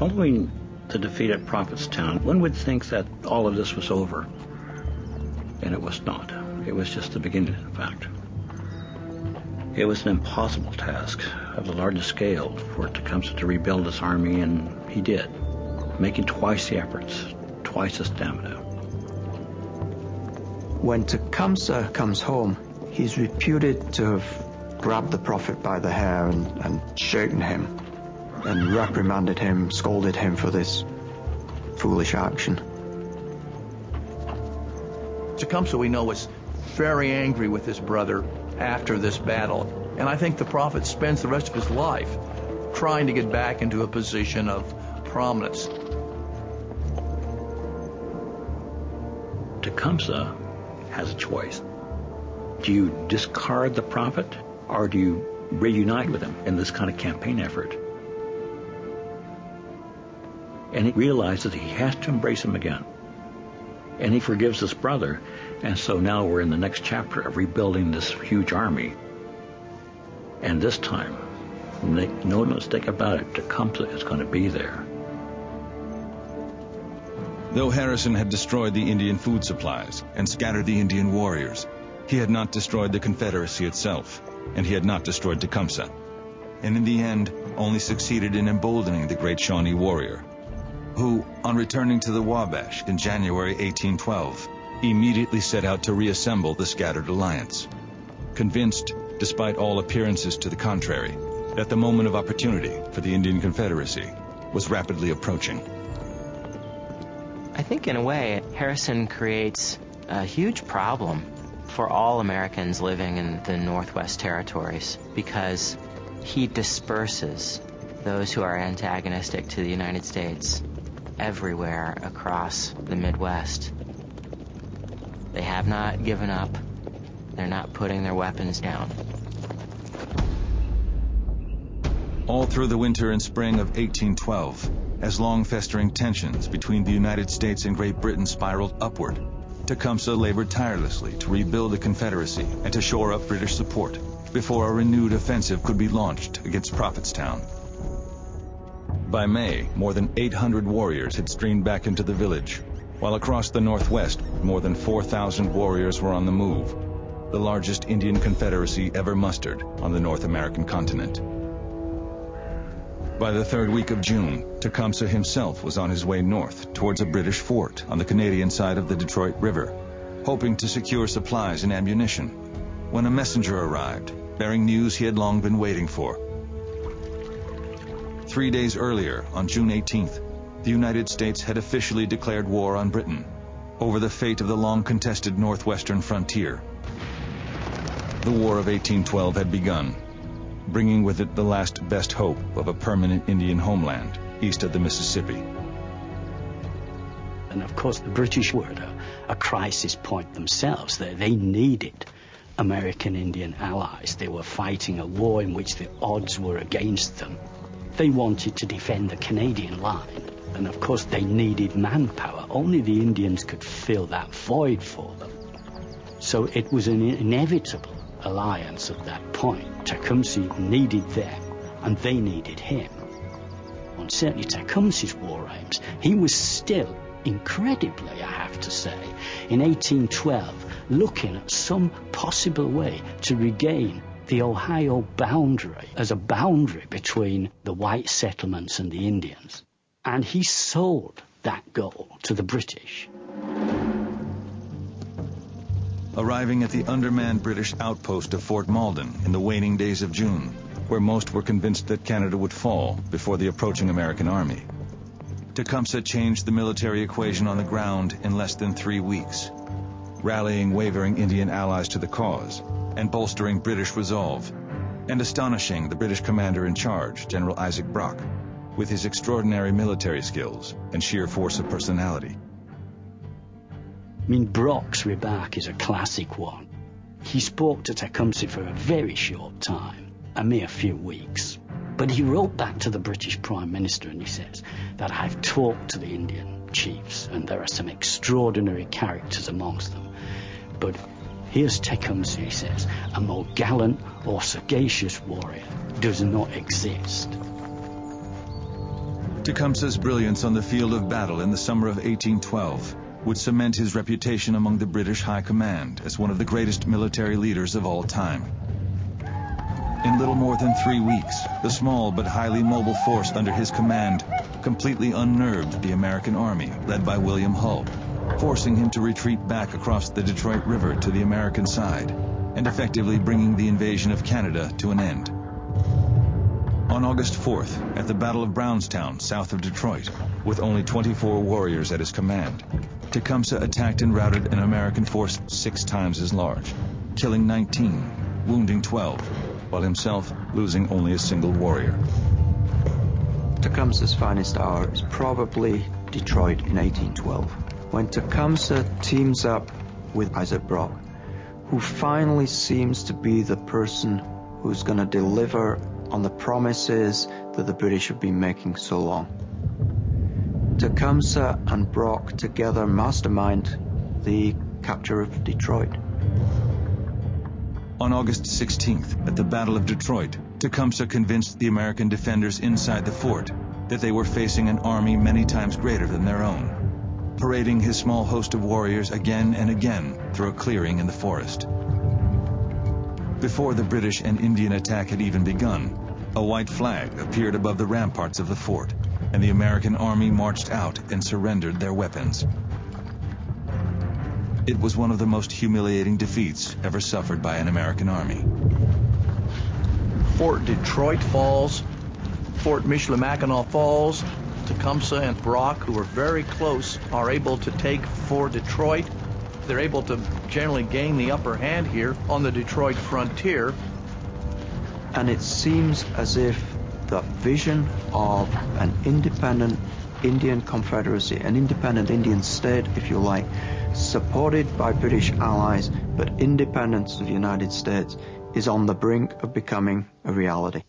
Following the defeat at Prophetstown, one would think that all of this was over. And it was not. It was just the beginning, in fact. It was an impossible task of the largest scale for Tecumseh to rebuild his army, and he did, making twice the efforts, twice the stamina. When Tecumseh comes home, he's reputed to have grabbed the prophet by the hair and shaken him, and reprimanded him, scolded him for this foolish action. Tecumseh, we know, was very angry with his brother after this battle, and I think the prophet spends the rest of his life trying to get back into a position of prominence. Tecumseh has a choice. Do you discard the prophet, or do you reunite with him in this kind of campaign effort? And he realizes he has to embrace him again. And he forgives his brother, and so now we're in the next chapter of rebuilding this huge army. And this time, make no mistake about it, Tecumseh is going to be there. Though Harrison had destroyed the Indian food supplies and scattered the Indian warriors, he had not destroyed the Confederacy itself, and he had not destroyed Tecumseh, and in the end only succeeded in emboldening the great Shawnee warrior, who, on returning to the Wabash in January 1812, immediately set out to reassemble the scattered alliance, convinced, despite all appearances to the contrary, that the moment of opportunity for the Indian Confederacy was rapidly approaching. I think in a way, Harrison creates a huge problem for all Americans living in the Northwest Territories, because he disperses those who are antagonistic to the United States everywhere across the Midwest. They have not given up. They're not putting their weapons down. All through the winter and spring of 1812, as long-festering tensions between the United States and Great Britain spiraled upward, Tecumseh labored tirelessly to rebuild the Confederacy and to shore up British support before a renewed offensive could be launched against Prophetstown. By May, more than 800 warriors had streamed back into the village, while across the Northwest, more than 4,000 warriors were on the move, the largest Indian confederacy ever mustered on the North American continent. By the third week of June, Tecumseh himself was on his way north towards a British fort on the Canadian side of the Detroit River, hoping to secure supplies and ammunition, when a messenger arrived, bearing news he had long been waiting for. 3 days earlier, on June 18th, the United States had officially declared war on Britain over the fate of the long-contested northwestern frontier. The War of 1812 had begun, bringing with it the last best hope of a permanent Indian homeland east of the Mississippi. And of course the British were at a crisis point themselves. They needed American Indian allies. They were fighting a war in which the odds were against them. They wanted to defend the Canadian line, and of course they needed manpower. Only the Indians could fill that void for them. So it was an inevitable alliance at that point. Tecumseh needed them, and they needed him. On certainly Tecumseh's war aims, he was still, incredibly, I have to say, in 1812, looking at some possible way to regain the Ohio boundary as a boundary between the white settlements and the Indians. And he sold that goal to the British. Arriving at the undermanned British outpost of Fort Malden in the waning days of June, where most were convinced that Canada would fall before the approaching American army, Tecumseh changed the military equation on the ground in less than 3 weeks, rallying wavering Indian allies to the cause and bolstering British resolve, and astonishing the British commander-in-charge, General Isaac Brock, with his extraordinary military skills and sheer force of personality. I mean, Brock's remark is a classic one. He spoke to Tecumseh for a very short time, a mere few weeks. But he wrote back to the British Prime Minister and he says that I've talked to the Indian chiefs and there are some extraordinary characters amongst them. But here's Tecumseh, he says, a more gallant or sagacious warrior does not exist. Tecumseh's brilliance on the field of battle in the summer of 1812 would cement his reputation among the British High Command as one of the greatest military leaders of all time. In little more than 3 weeks, the small but highly mobile force under his command completely unnerved the American Army, led by William Hull, forcing him to retreat back across the Detroit River to the American side, and effectively bringing the invasion of Canada to an end. On August 4th, at the Battle of Brownstown, south of Detroit, with only 24 warriors at his command, Tecumseh attacked and routed an American force 6 times as large, killing 19, wounding 12, while himself losing only a single warrior. Tecumseh's finest hour is probably Detroit in 1812, when Tecumseh teams up with Isaac Brock, who finally seems to be the person who's going to deliver on the promises that the British have been making so long. Tecumseh and Brock together mastermind the capture of Detroit. On August 16th, at the Battle of Detroit, Tecumseh convinced the American defenders inside the fort that they were facing an army many times greater than their own, parading his small host of warriors again and again through a clearing in the forest. Before the British and Indian attack had even begun, a white flag appeared above the ramparts of the fort, and the American army marched out and surrendered their weapons. It was one of the most humiliating defeats ever suffered by an American army. Fort Detroit falls, Fort Michilimackinac falls. Tecumseh and Brock, who were very close, are able to take Fort Detroit. They're able to generally gain the upper hand here on the Detroit frontier. And it seems as if the vision of an independent Indian Confederacy, an independent Indian state, if you like, supported by British allies, but independence of the United States, is on the brink of becoming a reality.